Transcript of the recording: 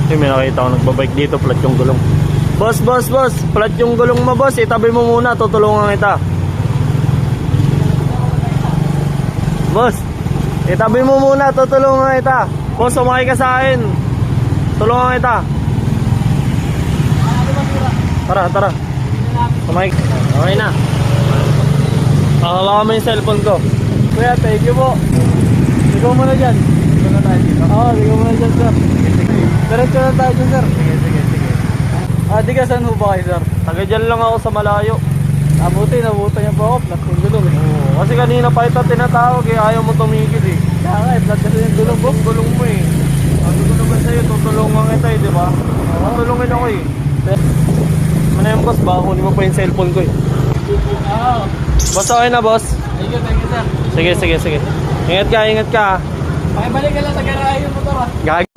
May nakita ako nagbabike dito, flat yung gulong. Boss, flat yung gulong mo boss, itabi mo muna, tutulungan kita. Boss, itabi mo muna, tutulungan kita. Boss, sumakay ka sa akin. Tulungan kita. Tara. Sumakay. Okay na. Pakalawa mo yung cellphone ko. Kuya, thank you po. Sigaw mo na dyan. Sigaw na tayo dito. Oo, sigaw mo na dyan, sir. Diretso na tayo dyan, sir. Sige. Di ka saan ho ba kayo, sir? Taga dyan lang ako sa malayo. Nabuti niya po ako. Flat yung gulong eh. Oo, kasi kanina pa ito tinatawag eh, ayaw mo tumigil eh. Kaya nga, flat kasi yung gulong po. Gulong mo eh. Sabi ko naman sa'yo, tutulungan kita eh, di ba? Tutulungin ako eh. Ano yung boss, baka kunin mo pa yung cellphone ko eh. Oo. Boss, okay na boss? Thank you, sir. Sige. Ingat ka. Pakibalik ka lang sa garahe yung motor ah. Gag